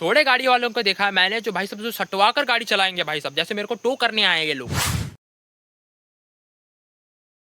थोड़े गाड़ी वालों को देखा है मैंने जो भाई साहब जो सटवा कर गाड़ी चलाएंगे भाई साहब, जैसे मेरे को टो करने आए ये लोग।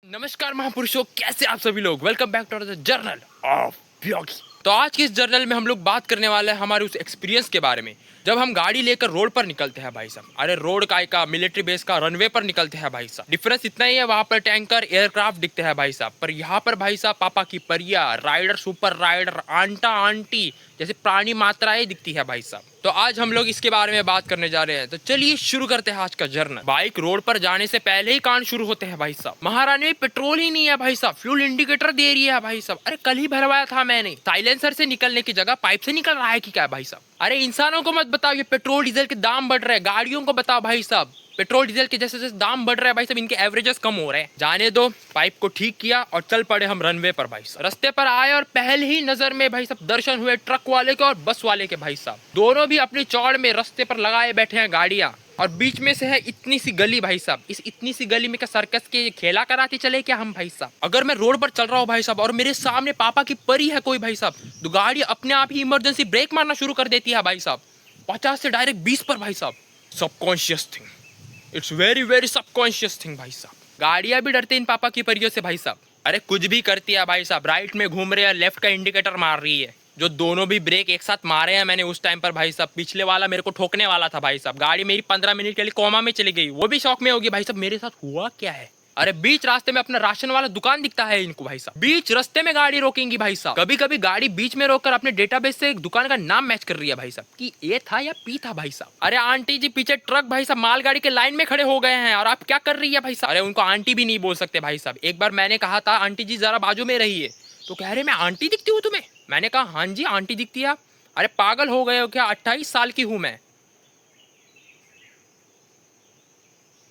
नमस्कार महापुरुषों, कैसे आप सभी लोग। Welcome back to the journal of blogging. तो आज की इस जर्नल में हम लोग बात करने वाले हैं हमारे उस एक्सपीरियंस के बारे में जब हम गाड़ी लेकर रोड पर निकलते हैं भाई साहब। अरे रोड का मिलिट्री बेस का रनवे पर निकलते हैं भाई साहब। डिफरेंस इतना ही है, वहां पर टैंकर एयरक्राफ्ट दिखते हैं भाई साहब, पर यहाँ पर भाई साहब पापा की परिया, राइडर, सुपर राइडर, आंटा आंटी जैसे प्राणी मात्राएं दिखती है भाई साहब। तो आज हम लोग इसके बारे में बात करने जा रहे हैं। तो चलिए शुरू करते हैं आज का जर्नल। बाइक रोड पर जाने से पहले ही कांड शुरू होते हैं भाई साहब। महारानी में पेट्रोल ही नहीं है भाई साहब, फ्यूल इंडिकेटर दे रही है भाई साहब। अरे कल ही भरवाया था मैंने, साइलेंसर से निकलने की जगह पाइप से निकल रहा है कि क्या भाई साहब। अरे इंसानों को मत बताओ ये पेट्रोल डीजल के दाम बढ़ रहे हैं, गाड़ियों को बताओ भाई साहब पेट्रोल डीजल के जैसे जैसे दाम बढ़ रहे हैं भाई साहब इनके एवरेजेस कम हो रहे हैं। जाने दो, पाइप को ठीक किया और चल पड़े हम रनवे पर भाई साहब। रास्ते पर आए और पहले ही नजर में भाई साहब दर्शन हुए ट्रक वाले के और बस वाले के भाई साहब। दोनों भी अपनी चौड़ में रास्ते पर लगाए बैठे हैं गाड़ियां, और बीच में से है इतनी सी गली भाई साहब। इस इतनी सी गली में क्या सर्कस के खेला कराते चले क्या हम भाई साहब। अगर मैं रोड पर चल रहा हूँ भाई साहब और मेरे सामने पापा की परी है कोई भाई साहब, तो गाड़ी अपने आप ही इमरजेंसी ब्रेक मारना शुरू कर देती है भाई साहब, 50 से डायरेक्ट 20 पर भाई साहब। Subconscious thing, it's very very subconscious thing भाई साहब। गाड़ियां भी डरती इन पापा की परियों से भाई साहब। अरे कुछ भी करती है भाई साहब, राइट में घूम रहे हैं, लेफ्ट का इंडिकेटर मार रही है। जो दोनों भी ब्रेक एक साथ मारे हैं मैंने उस टाइम पर भाई साहब, पिछले वाला मेरे को ठोकने वाला था भाई साहब। गाड़ी मेरी 15 मिनट के लिए कोमा में चली गई, वो भी शौक में होगी भाई साहब मेरे साथ हुआ क्या है। अरे बीच रास्ते में अपना राशन वाला दुकान दिखता है इनको भाई साहब, बीच रास्ते में गाड़ी रोकेंगी भाई साहब। कभी कभी गाड़ी बीच में रोककर अपने डेटाबेस से एक दुकान का नाम मैच कर रही है भाई साहब कि ए था या पी था भाई साहब। अरे आंटी जी पीछे ट्रक भाई साहब मालगाड़ी के लाइन में खड़े हो गए हैं और आप क्या कर रही है भाई साहब। अरे उनको आंटी भी नहीं बोल सकते भाई साहब। एक बार मैंने कहा था आंटी जी जरा बाजू में रहिए, तो कह रहे मैं आंटी दिखती हूँ तुम्हें। मैंने कहा हाँ जी आंटी दिखती है। अरे पागल हो गए हो क्या, 28 साल की हूँ मैं।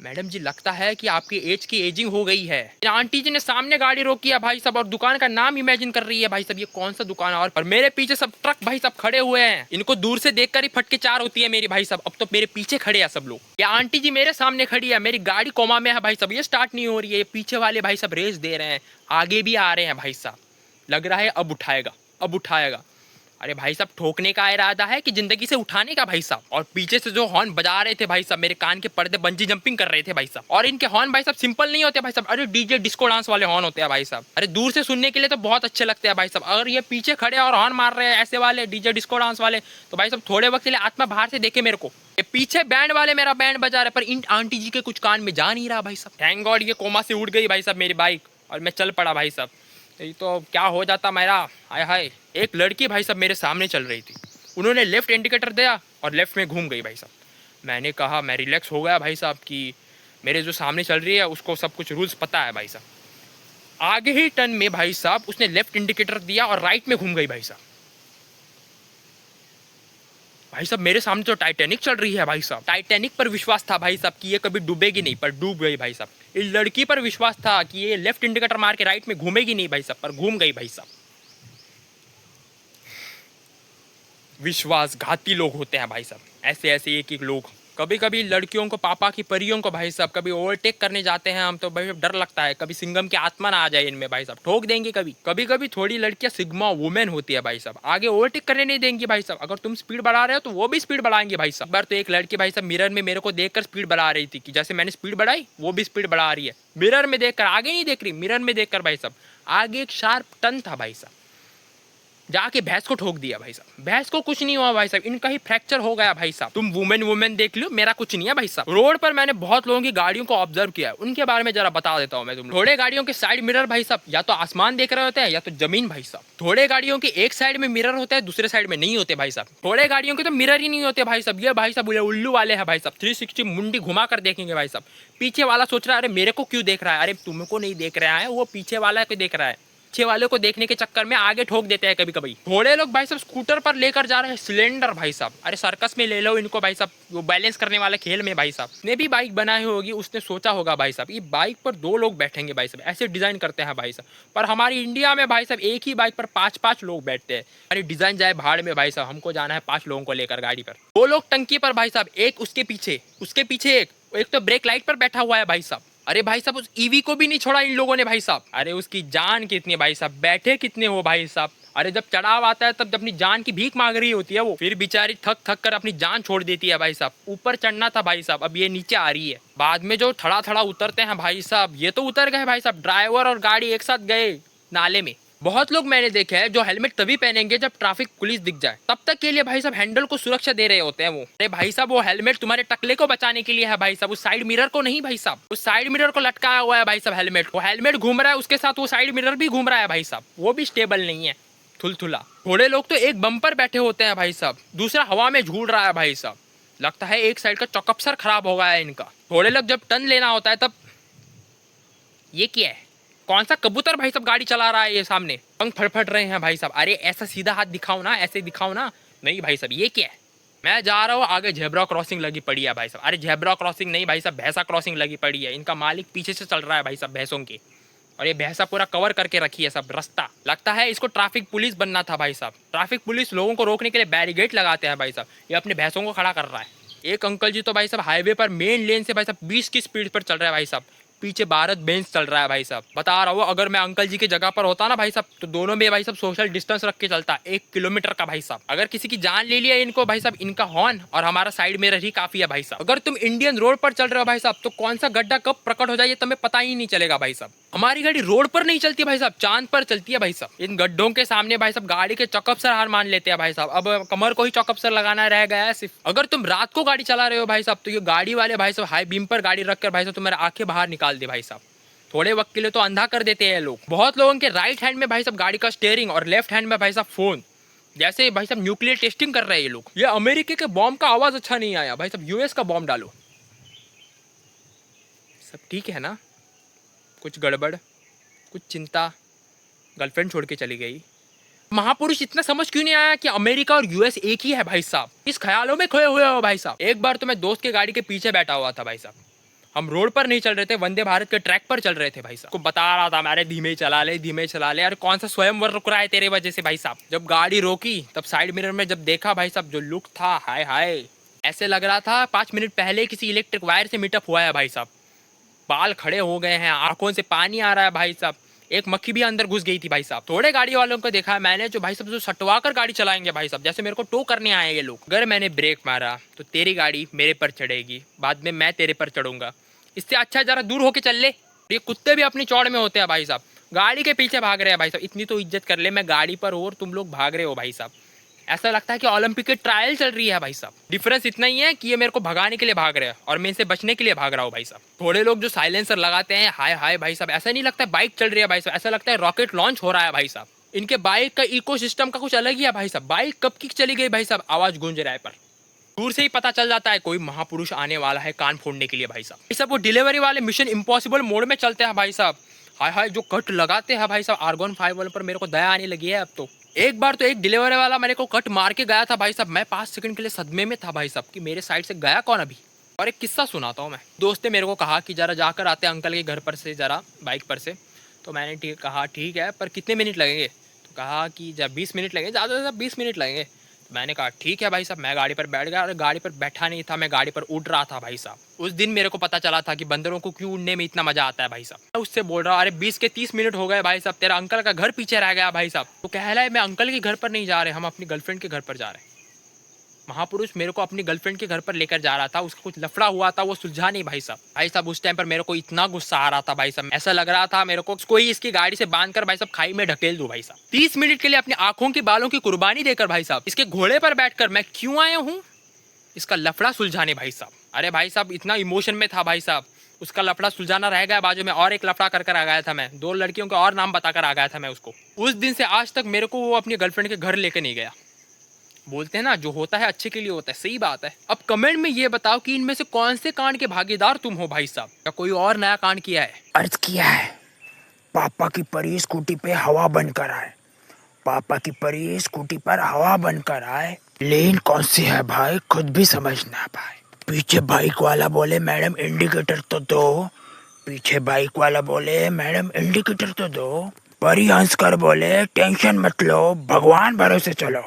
मैडम जी लगता है कि आपकी एज की एजिंग हो गई है। आंटी जी ने सामने गाड़ी रोकी है भाई साहब और दुकान का नाम इमेजिन कर रही है भाई साहब ये कौन सा दुकान है। और मेरे पीछे सब ट्रक भाई साहब खड़े हुए हैं, इनको दूर से देखकर ही फटके चार होती है मेरी भाई साहब। अब तो मेरे पीछे खड़े हैं सब लोग। ये आंटी जी मेरे सामने खड़ी है, मेरी गाड़ी कोमा में है भाई साहब, ये स्टार्ट नहीं हो रही है। ये पीछे वाले भाई साहब रेस दे रहे हैं, आगे भी आ रहे हैं भाई साहब। लग रहा है अब उठाएगा, अब उठाएगा। अरे भाई साहब ठोकने का इरादा है कि जिंदगी से उठाने का भाई साहब। और पीछे से जो हॉर्न बजा रहे थे भाई साहब, मेरे कान के पर्दे बंजी जंपिंग कर रहे थे भाई साहब। और इनके हॉर्न भाई साहब सिंपल नहीं होते भाई साहब, अरे डीजे डिस्को डांस वाले हॉर्न होते हैं भाई साहब। अरे दूर से सुनने के लिए तो बहुत अच्छे लगते हैं भाई साहब, अगर ये पीछे खड़े और हॉर्न मार रहे हैं ऐसे वाले डीजे डिस्को डांस वाले, तो भाई साहब थोड़े वक्त के लिए आत्मा बाहर से देखे मेरे को। ये पीछे बैंड वाले मेरा बैंड बजा रहे, पर इन आंटी जी के कुछ कान में जा नहीं रहा भाई साहब। थैंक गॉड ये कोमा से उड़ गई भाई साहब मेरी बाइक और मैं चल पड़ा भाई साहब। ये तो क्या हो जाता मेरा, हाय हाय। एक लड़की भाई साहब मेरे सामने चल रही थी, उन्होंने लेफ्ट इंडिकेटर दिया और लेफ्ट में घूम गई भाई साहब। मैंने कहा, मैं रिलैक्स हो गया भाई साहब कि मेरे जो सामने चल रही है उसको सब कुछ रूल्स पता है भाई साहब। आगे ही टर्न में भाई साहब उसने लेफ्ट इंडिकेटर दिया और राइट में घूम गई भाई साहब। भाई साहब मेरे सामने तो टाइटैनिक चल रही है भाई साहब। टाइटैनिक पर विश्वास था भाई साहब कि ये कभी डूबेगी नहीं, पर डूब गई भाई साहब। इस लड़की पर विश्वास था कि ये लेफ्ट इंडिकेटर मार के राइट में घूमेगी नहीं भाई साहब, पर घूम गई भाई साहब। विश्वासघाती लोग होते हैं भाई साहब, ऐसे ऐसे एक एक लोग। कभी कभी लड़कियों को, पापा की परियों को भाई साहब कभी ओवरटेक करने जाते हैं हम, तो भाई डर लगता है कभी सिंघम की आत्मा ना आ जाए इनमें भाई साहब, ठोक देंगे कभी। कभी कभी थोड़ी लड़कियां सिग्मा वुमेन होती है भाई साहब, आगे ओवरटेक करने नहीं देंगी भाई साहब। अगर तुम स्पीड बढ़ा रहे हो तो वो भी स्पीड बढ़ाएंगे भाई साहब। बार तो एक लड़की भाई साहब मिरर में मेरे को देखकर स्पीड बढ़ा रही थी कि जैसे मैंने स्पीड बढ़ाई वो भी स्पीड बढ़ा रही है। मिरर में देखकर, आगे नहीं देख रही, मिरर में देखकर भाई साहब। आगे एक शार्प टर्न था भाई साहब, जाके भैंस को ठोक दिया भाई साहब। भैंस को कुछ नहीं हुआ भाई साहब, इनका ही फ्रैक्चर हो गया भाई साहब। तुम वुमेन देख लो, मेरा कुछ नहीं है भाई साहब। रोड पर मैंने बहुत लोगों की गाड़ियों को ऑब्जर्व किया है, उनके बारे में जरा बता देता हूँ मैं तुम। थोड़े गाड़ियों के साइड मिरर भाई साहब या तो आसमान देख रहे होते हैं या तो जमीन भाई साहब। थोड़े गाड़ियों के एक साइड में मिरर होता है, दूसरे साइड में नहीं होते भाई साहब। थोड़े गाड़ियों के तो मिरर ही नहीं होते भाई साहब। ये भाई साहब उल्लू वाले हैं भाई साहब, 360 मुंडी घुमा कर देखेंगे भाई साहब। पीछे वाला सोच रहा है अरे मेरे को क्यों देख रहा है, अरे तुमको नहीं देख रहा है, वो पीछे वाला को देख रहा है। पीछे वाले को देखने के चक्कर में आगे ठोक देते हैं कभी कभी। थोड़े लोग भाई साहब स्कूटर पर लेकर जा रहे हैं सिलेंडर भाई साहब। अरे सर्कस में ले लो इनको भाई साहब, वो बैलेंस करने वाले खेल में भाई साहब। ने भी बाइक बनाई होगी, उसने सोचा होगा भाई साहब ये बाइक पर 2 लोग बैठेंगे भाई साहब, ऐसे डिजाइन करते हैं भाई साहब। पर हमारी इंडिया में भाई साहब एक ही बाइक पर 5-5 लोग बैठते हैं। अरे डिजाइन जाए भाड़ में भाई साहब, हमको जाना है 5 लोगों को लेकर गाड़ी पर। 2 लोग टंकी पर भाई साहब, एक उसके पीछे एक तो ब्रेक लाइट पर बैठा हुआ है भाई साहब। अरे भाई साहब उस ईवी को भी नहीं छोड़ा इन लोगों ने भाई साहब। अरे उसकी जान कितनी भाई साहब, बैठे कितने हो भाई साहब। अरे जब चढ़ाव आता है तब अपनी जान की भीख मांग रही होती है वो, फिर बेचारी थक थक कर अपनी जान छोड़ देती है भाई साहब। ऊपर चढ़ना था भाई साहब, अब ये नीचे आ रही है। बाद में जो थड़ा थड़ा उतरते हैं भाई साहब, ये तो उतर गए भाई साहब, ड्राइवर और गाड़ी एक साथ गए नाले में। बहुत लोग मैंने देखे हैं जो हेलमेट तभी पहनेंगे जब ट्रैफिक पुलिस दिख जाए, तब तक के लिए भाई साहब हैंडल को सुरक्षा दे रहे होते हैं वो। अरे भाई साहब वो हेलमेट तुम्हारे टकले को बचाने के लिए है भाई साहब, उस साइड मिरर को नहीं भाई साहब। उस साइड मिरर को लटकाया हुआ है भाई साहब हेलमेट, वो हेलमेट घूम रहा है उसके साथ वो साइड मिरर भी घूम रहा है भाई साहब, वो भी स्टेबल नहीं है, थुलथुला। थोड़े लोग तो एक बम पर बैठे होते हैं भाई साहब, दूसरा हवा में झूल रहा है भाई साहब, लगता है एक साइड का चौकप्सर खराब हो गया है इनका। थोड़े लोग जब टर्न लेना होता है तब ये क्या है, कौन सा कबूतर भाई साहब गाड़ी चला रहा है ये सामने, पंख फटफट रहे हैं भाई साहब। अरे ऐसा सीधा हाथ दिखाओ ना, ऐसे दिखाओ ना। नहीं भाई साहब ये क्या है, मैं जा रहा हूँ आगे झेब्रा क्रॉसिंग लगी पड़ी है भाई साहब। अरे झेब्रा क्रॉसिंग नहीं भाई साहब, भैंसा क्रॉसिंग लगी पड़ी है, इनका मालिक पीछे से चल रहा है भाई साहब भैंसों के, और ये भैंसा पूरा कवर करके रखी है सब रास्ता। लगता है इसको ट्रैफिक पुलिस बनना था भाई साहब। ट्रैफिक पुलिस लोगों को रोकने के लिए बैरिकेड लगाते हैं भाई साहब, ये अपने भैंसों को खड़ा कर रहा है। एक अंकल जी तो भाई साहब हाईवे पर मेन लेन से भाई साहब 20 की स्पीड पर चल रहा है भाई साहब, पीछे भारत बेंच चल रहा है भाई साहब। बता रहा हूँ अगर मैं अंकल जी की जगह पर होता ना भाई साहब, तो दोनों में भाई साहब सोशल डिस्टेंस रख के चलता 1 किलोमीटर का भाई साहब। अगर किसी की जान ले लिया इनको भाई साहब, इनका हॉर्न और हमारा साइड में रही काफी है भाई साहब। अगर तुम इंडियन रोड पर चल रहे हो भाई साहब, तो कौन सा गड्ढा कब प्रकट हो जाए तुम्हें पता ही नहीं चलेगा भाई साहब। हमारी गाड़ी रोड पर नहीं चलती भाई साहब, चांद पर चलती है भाई साहब। इन गड्ढों के सामने भाई साहब गाड़ी के चौकअपसर हार मान लेते हैं भाई साहब, अब कमर को ही चौकअपसर लगाना रह गया है सिर्फ। अगर तुम रात को गाड़ी चला रहे हो भाई साहब, तो ये गाड़ी वाले भाई साहब हाई बीम पर गाड़ी रखकर भाई साहब तुम्हारे आंखें बाहर निकाल दे भाई साहब, थोड़े वक्त के लिए तो अंधा कर देते हैं लोग। बहुत लोगों के राइट हैंड में भाई साहब गाड़ी का स्टीयरिंग और लेफ्ट हैंड में भाई साहब फोन, जैसे भाई साहब न्यूक्लियर टेस्टिंग कर रहे हैं ये लोग। ये अमेरिका के बॉम्ब का आवाज अच्छा नहीं आया भाई साहब, यूएस का बॉम्ब डालो। सब ठीक है ना, कुछ गड़बड़, कुछ चिंता, गर्लफ्रेंड छोड़ के चली गई। महापुरुष इतना समझ क्यों नहीं आया कि अमेरिका और यूएस एक ही है भाई साहब, इस ख्यालों में खोए हुए हो भाई साहब। एक बार तो मैं दोस्त के गाड़ी के पीछे बैठा हुआ था भाई साहब, हम रोड पर नहीं चल रहे थे, वंदे भारत के ट्रैक पर चल रहे थे भाई साहब। को बता रहा था मेरे धीमे चला ले धीमे चला ले, अरे कौन सा स्वयंवर रुक रहा है तेरे वजह से भाई साहब। जब गाड़ी रोकी तब साइड मिरर में जब देखा भाई साहब, जो लुक था हाय हाय, ऐसे लग रहा था 5 मिनट पहले किसी इलेक्ट्रिक वायर से मीटअप हुआ है भाई साहब। बाल खड़े हो गए हैं, आंखों से पानी आ रहा है भाई साहब, एक मक्खी भी अंदर घुस गई थी भाई साहब। थोड़े गाड़ी वालों को देखा है मैंने जो भाई साहब जो सटवा कर गाड़ी चलाएंगे भाई साहब, जैसे मेरे को टो करने आएंगे लोग। अगर मैंने ब्रेक मारा तो तेरी गाड़ी मेरे पर चढ़ेगी, बाद में मैं तेरे पर चढ़ूंगा, इससे अच्छा जरा दूर होके चल ले। ये कुत्ते भी अपनी चौड़ में होते हैं भाई साहब, गाड़ी के पीछे भाग रहे हैं भाई साहब। इतनी तो इज्जत कर ले, मैं गाड़ी पर और तुम लोग भाग रहे हो भाई साहब, ऐसा लगता है कि ओलंपिक की ट्रायल चल रही है भाई साहब। डिफरेंस इतना ही है कि ये मेरे को भगाने के लिए भाग रहे हैं और मैं इनसे बचने के लिए भाग रहा हूँ भाई साहब। थोड़े लोग जो साइलेंसर लगाते हैं हाय हाय भाई साहब, ऐसा नहीं लगता है बाइक चल रही है भाई साहब, ऐसा लगता है रॉकेट लॉन्च हो रहा है भाई साहब। इनके बाइक का इकोसिस्टम का कुछ अलग ही है भाई साहब, बाइक कब की चली गई भाई साहब, आवाज गूंज रहा है पर दूर से ही पता चल जाता है कोई महापुरुष आने वाला है कान फोड़ने के लिए भाई साहब। ये सब वो डिलीवरी वाले मिशन इम्पॉसिबल मोड में चलते हैं भाई साहब, हाय हाय जो कट लगाते हैं भाई साहब आर्गन 5 वाले पर, मेरे को दया आने लगी है अब तो। एक बार तो एक डिलीवरी वाला मेरे को कट मार के गया था भाई साहब, मैं 5 सेकंड के लिए सदमे में था भाई साहब कि मेरे साइड से गया कौन अभी। और एक किस्सा सुनाता हूँ मैं, दोस्त ने मेरे को कहा कि जरा जाकर आते अंकल के घर पर से जरा बाइक पर से, तो मैंने कहा ठीक है पर कितने मिनट लगेंगे, तो कहा कि जब 20 मिनट लगेंगे, ज़्यादा से ज़्यादा 20 मिनट लगेंगे। मैंने कहा ठीक है भाई साहब, मैं गाड़ी पर बैठ गया और गाड़ी पर बैठा नहीं था, मैं गाड़ी पर उड़ रहा था भाई साहब। उस दिन मेरे को पता चला था कि बंदरों को क्यों उड़ने में इतना मजा आता है भाई साहब। मैं उससे बोल रहा हूँ अरे 20 के 30 मिनट हो गए भाई साहब, तेरा अंकल का घर पीछे रह गया भाई साहब। तो कह रहा है मैं अंकल के घर पर नहीं जा रहे, हम अपनी गर्लफ्रेंड के घर पर जा रहे हैं। महापुरुष मेरे को अपनी गर्लफ्रेंड के घर पर लेकर जा रहा था, उसका कुछ लफड़ा हुआ था, वो सुलझा नहीं भाई साहब। भाई साहब उस टाइम पर मेरे को इतना गुस्सा आ रहा था भाई साहब, ऐसा लग रहा था मेरे को कोई इसकी गाड़ी से बांध कर भाई साहब खाई में ढकेल दूं भाई साहब। 30 मिनट के लिए अपनी आंखों के बालों की कुर्बानी देकर भाई साहब इसके घोड़े पर बैठकर मैं क्यों आया हूँ, इसका लफड़ा सुलझाने भाई साहब। अरे भाई साहब इतना इमोशन में था भाई साहब, उसका लफड़ा सुलझाना रह गया बाजू में, और एक लफड़ा कर आ गया था मैं, 2 लड़कियों का और नाम बताकर आ गया था मैं उसको। उस दिन से आज तक मेरे को वो अपनी गर्लफ्रेंड के घर लेके नहीं गया। बोलते हैं ना जो होता है अच्छे के लिए होता है, सही बात है। अब कमेंट में ये बताओ कि इनमें से कौन से कांड के भागीदार तुम हो भाई साहब, या कोई और नया कांड किया है। अर्ज किया है पापा की परी स्कूटी पे हवा बनकर आए, पापा की परी स्कूटी पर हवा बनकर आए, लेन कौन सी है भाई खुद भी समझना भाई। पीछे बाइक वाला बोले मैडम इंडिकेटर तो दो, पीछे बाइक वाला बोले मैडम इंडिकेटर तो दो, परी हंस कर बोले टेंशन मत लो भगवान भरोसे चलो।